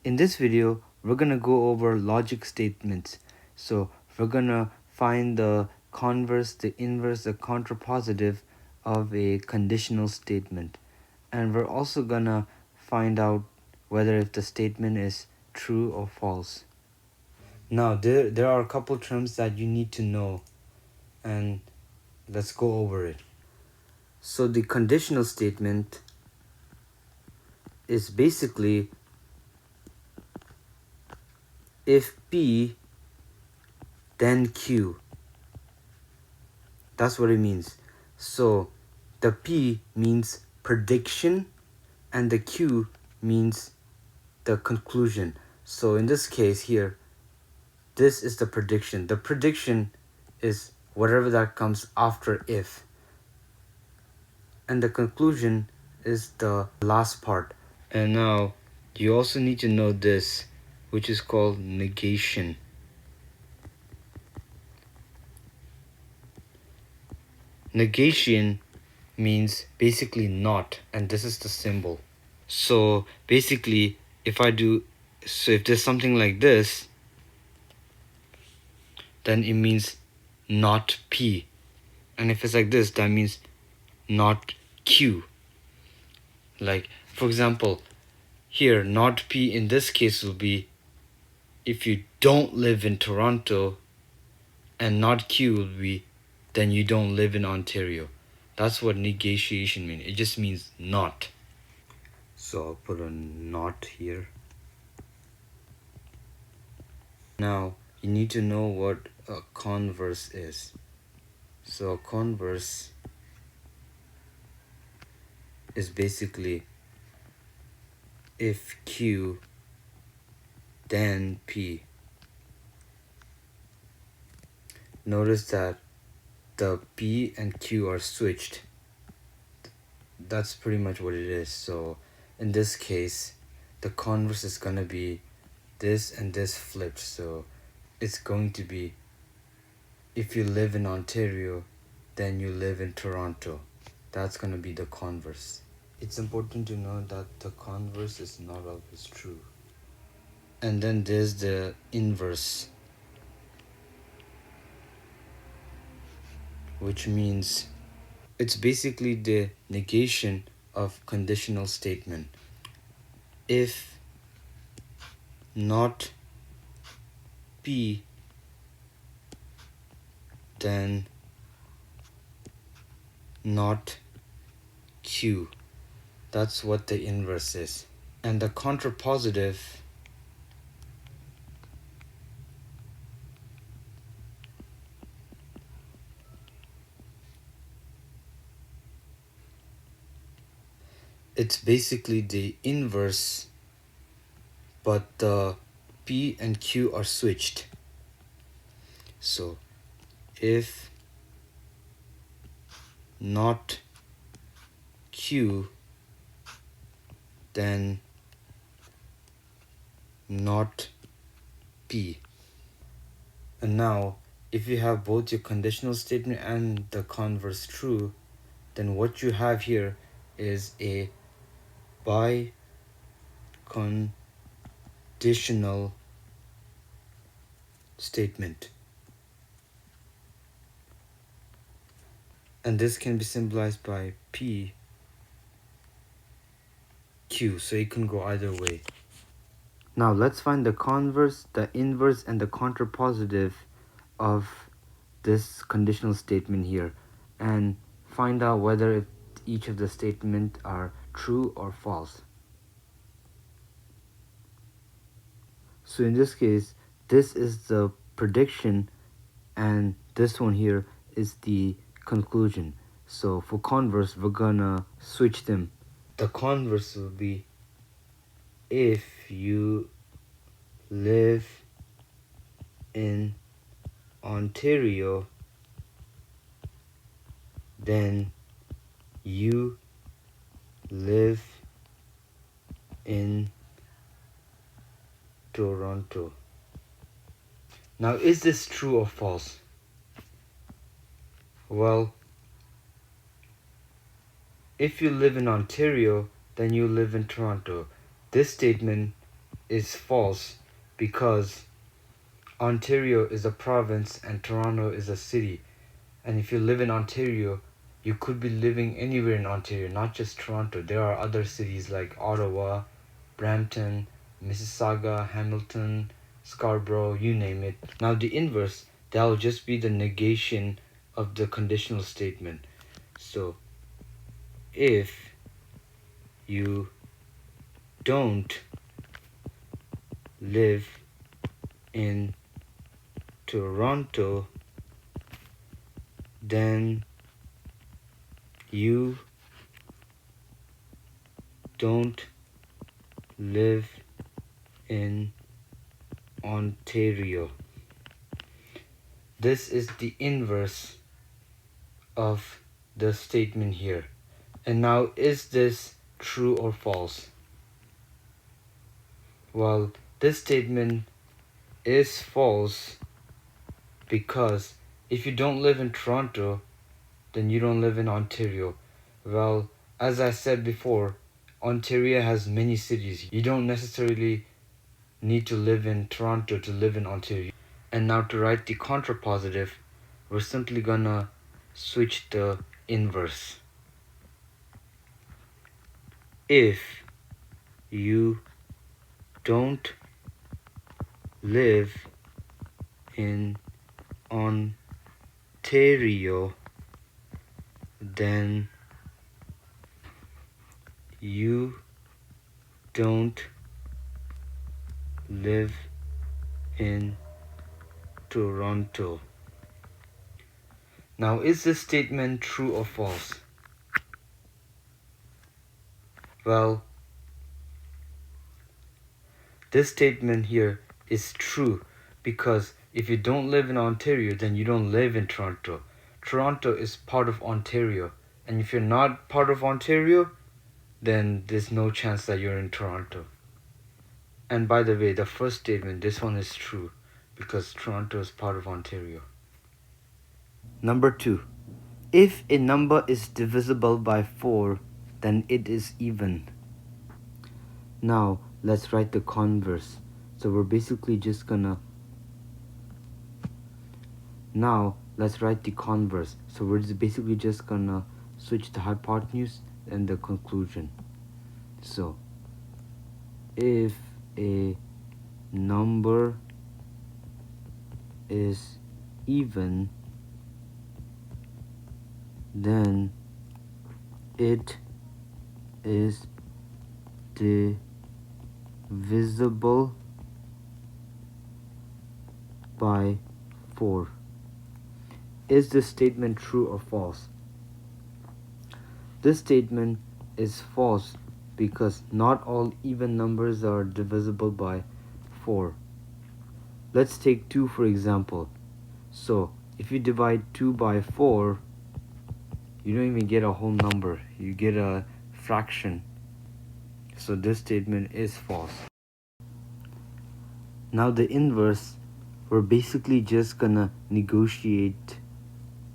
In this video, we're gonna go over logic statements. So we're gonna find the converse, the inverse, the contrapositive of a conditional statement. And we're also gonna find out whether if the statement is true or false. Now, there are a couple terms that you need to know, and let's go over it. So the conditional statement is basically if P then Q. That's what it means. So the P means prediction and the Q means the conclusion. So in this case here, this is the prediction. The prediction is whatever that comes after if. And the conclusion is the last part. And now you also need to know this, which is called negation. Negation means basically not, and this is the symbol. So basically if there's something like this, then it means not P. And if it's like this, that means not Q. Like for example, here not P in this case will be if you don't live in Toronto, and not Q will be then you don't live in Ontario. That's what negation means. It just means not. So I'll put a not here. Now you need to know what a converse is. So a converse is basically if Q then P. Notice that the P and Q are switched. That's pretty much what it is. So in this case, the converse is gonna be this and this flipped. So it's going to be if you live in Ontario, then you live in Toronto. That's gonna be the converse. It's important to know that the converse is not always true. And then there's the inverse, which means it's basically the negation of conditional statement. If not P, then not Q. That's what the inverse is. And the contrapositive it's basically the inverse, but the P and Q are switched. So if not Q, then not P. And now if you have both your conditional statement and the converse true, then what you have here is a biconditional statement. And this can be symbolized by P, Q, so it can go either way. Now let's find the converse, the inverse, and the contrapositive of this conditional statement here, and find out whether if each of the statements are true or false. So in this case, this is the prediction and this one here is the conclusion. So for converse, we're gonna switch them. The converse will be if you live in Ontario, then you live in Toronto. Now, is this true or false? Well, if you live in Ontario, then you live in Toronto. This statement is false because Ontario is a province and Toronto is a city. And if you live in Ontario, you could be living anywhere in Ontario, not just Toronto. There are other cities like Ottawa, Brampton, Mississauga, Hamilton, Scarborough, you name it. Now the inverse, that will just be the negation of the conditional statement. So if you don't live in Toronto, then you don't live in Ontario. This is the inverse of the statement here. And now, is this true or false? Well, this statement is false because if you don't live in Toronto, then you don't live in Ontario. Well, as I said before, Ontario has many cities. You don't necessarily need to live in Toronto to live in Ontario. And now to write the contrapositive, we're simply gonna switch the inverse. If you don't live in Ontario, then you don't live in Toronto. Now, is this statement true or false? Well, this statement here is true because if you don't live in Ontario, then you don't live in Toronto. Toronto is part of Ontario, and if you're not part of Ontario, then there's no chance that you're in Toronto. And by the way, the first statement, this one is true because Toronto is part of Ontario. Number 2. If a number is divisible by 4, then it is even. Now, let's write the converse. So we're basically just gonna... Now, let's write the converse. So we're basically just gonna switch the hypotenuse and the conclusion. So, if a number is even, then it is divisible by 4. Is this statement true or false? This statement is false because not all even numbers are divisible by 4. Let's take 2 for example. So if you divide 2 by 4, you don't even get a whole number, you get a fraction. So this statement is false. Now the inverse, we're basically just gonna negotiate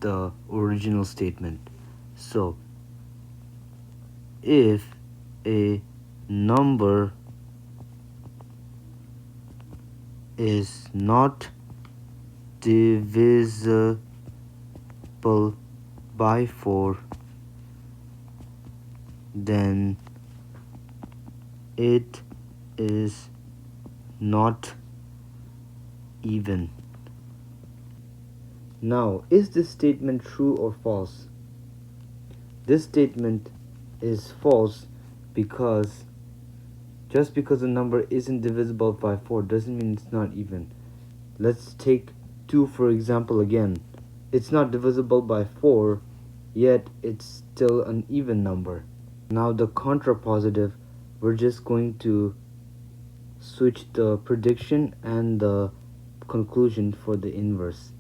the original statement. So if a number is not divisible by 4, then it is not even. Now, is this statement true or false? This statement is false because just because a number isn't divisible by 4 doesn't mean it's not even. Let's take 2 for example again. It's not divisible by 4, yet it's still an even number. Now the contrapositive, we're just going to switch the prediction and the conclusion for the inverse.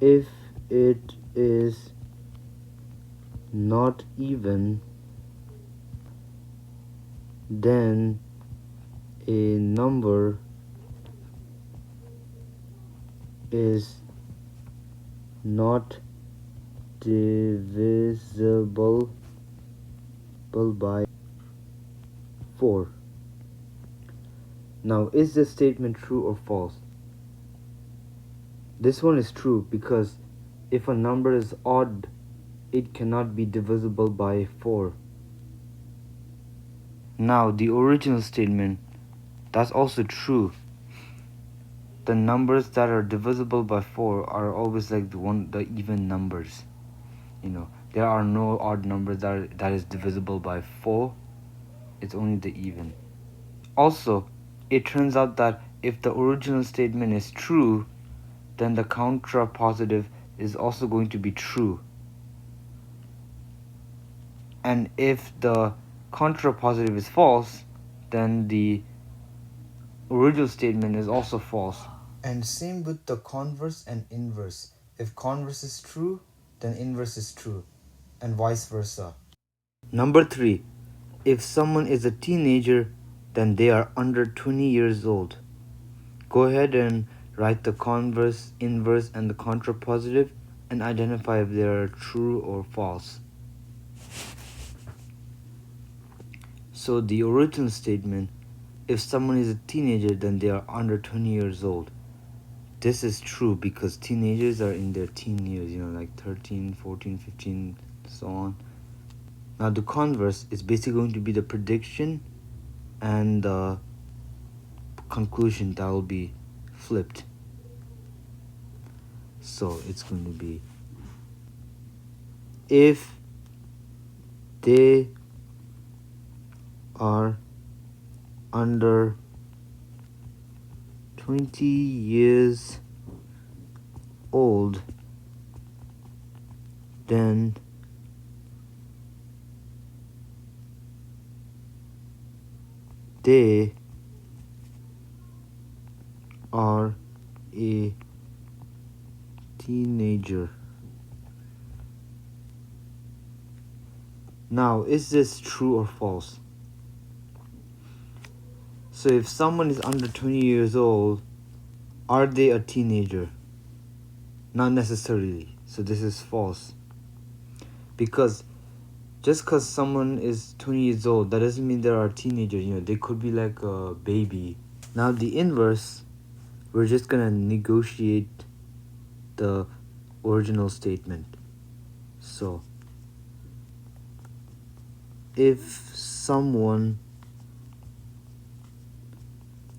If it is not even, then a number is not divisible by 4. Now, is this statement true or false? This one is true because if a number is odd, it cannot be divisible by 4. Now, the original statement, that's also true. The numbers that are divisible by 4 are always like the even numbers. There are no odd numbers that is divisible by 4. It's only the even. Also, it turns out that if the original statement is true, then the contrapositive is also going to be true. And if the contrapositive is false, then the original statement is also false. And same with the converse and inverse. If converse is true, then inverse is true, and vice versa. Number 3. If someone is a teenager, then they are under 20 years old. Go ahead and write the converse, inverse, and the contrapositive and identify if they are true or false. So the original statement, if someone is a teenager, then they are under 20 years old. This is true because teenagers are in their teen years, like 13, 14, 15, so on. Now the converse is basically going to be the prediction and the conclusion that will be flipped. So it's going to be, if they are under 20 years old, then they are a teenager. Now, is this true or false? So if someone is under 20 years old, are they a teenager? Not necessarily. So this is false. Because just because someone is 20 years old, that doesn't mean they are a teenager. They could be like a baby. Now the inverse, we're just going to negotiate the original statement. So if someone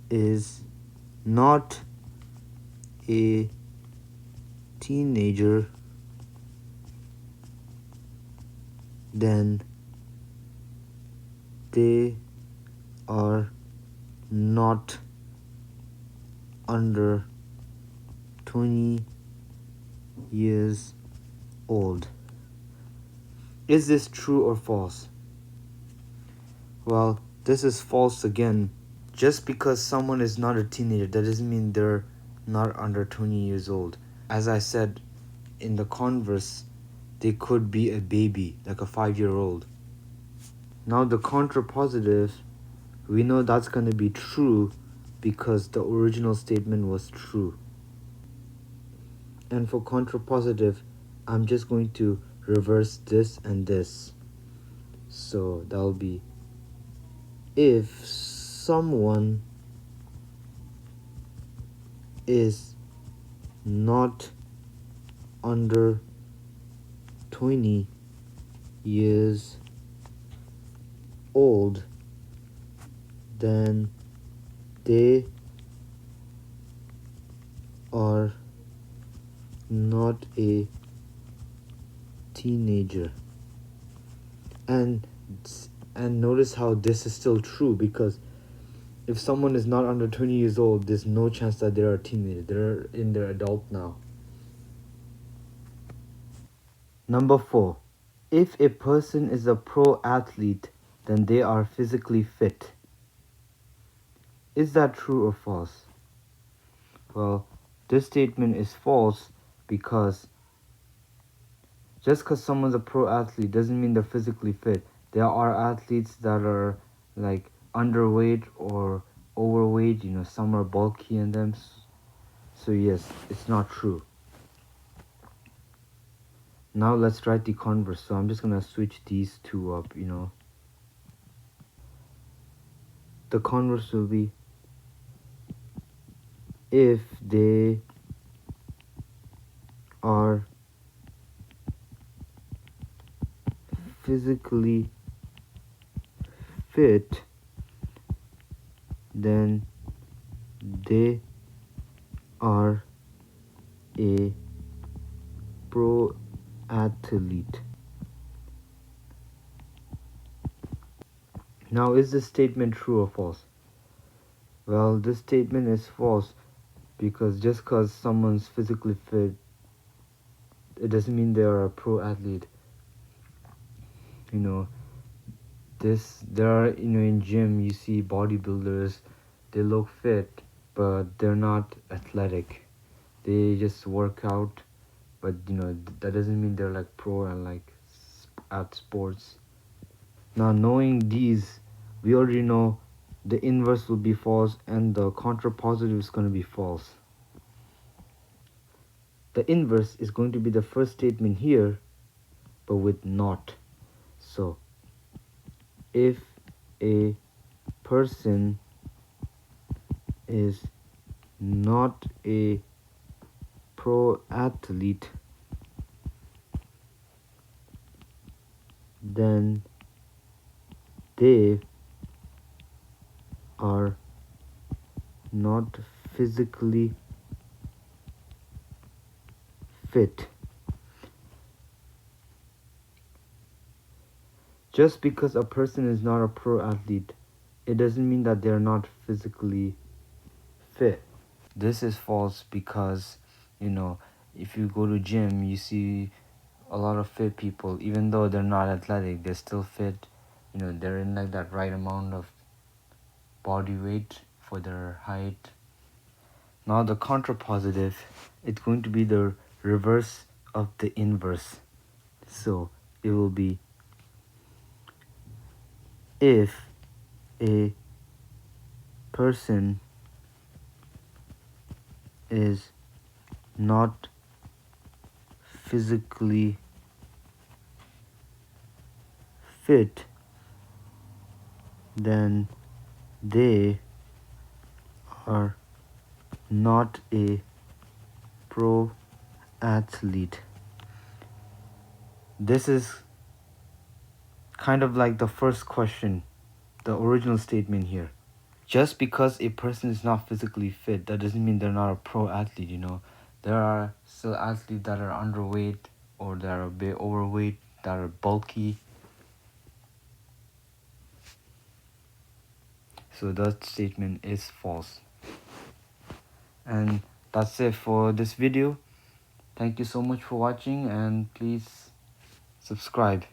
is not a teenager, then they are not under 20 years old. Is this true or false? Well, this is false again. Just because someone is not a teenager, that doesn't mean they're not under 20 years old. As I said, in the converse, they could be a baby, like a 5-year-old. Now the contrapositive, we know that's going to be true because the original statement was true. And for contrapositive, I'm just going to reverse this and this. So that'll be, if someone is not under 20 years old, then they are not a teenager. And notice how this is still true, because if someone is not under 20 years old, there's no chance that they're a teenager. They're in their adult now. Number 4. If a person is a pro athlete, then they are physically fit. Is that true or false? Well, this statement is false because just because someone's a pro athlete doesn't mean they're physically fit. There are athletes that are like underweight or overweight, some are bulky in them. So yes, it's not true. Now let's write the converse. So I'm just gonna switch these two up, the converse will be if they are physically fit, then they are a pro athlete. Now, is this statement true or false? Well, this statement is false because just because someone's physically fit, it doesn't mean they are a pro athlete. You know, there are, in gym you see bodybuilders, they look fit, but they're not athletic. They just work out, but that doesn't mean they're like pro and like at sports. Now, knowing these, we already know the inverse will be false and the contrapositive is going to be false. The inverse is going to be the first statement here, but with not. So, if a person is not a pro athlete, then they are not physically fit. Just because a person is not a pro athlete, it doesn't mean that they're not physically fit. This is false because, if you go to gym, you see a lot of fit people. Even though they're not athletic, they're still fit. They're in like that right amount of body weight for their height. Now the contrapositive, it's going to be the reverse of the inverse. So it will be if a person is not physically fit, then they are not a pro athlete. This is kind of like the first question, the original statement here. Just because a person is not physically fit, that doesn't mean they're not a pro athlete. There are still athletes that are underweight or that are a bit overweight, that are bulky. So that statement is false. And that's it for this video. Thank you so much for watching, and please subscribe.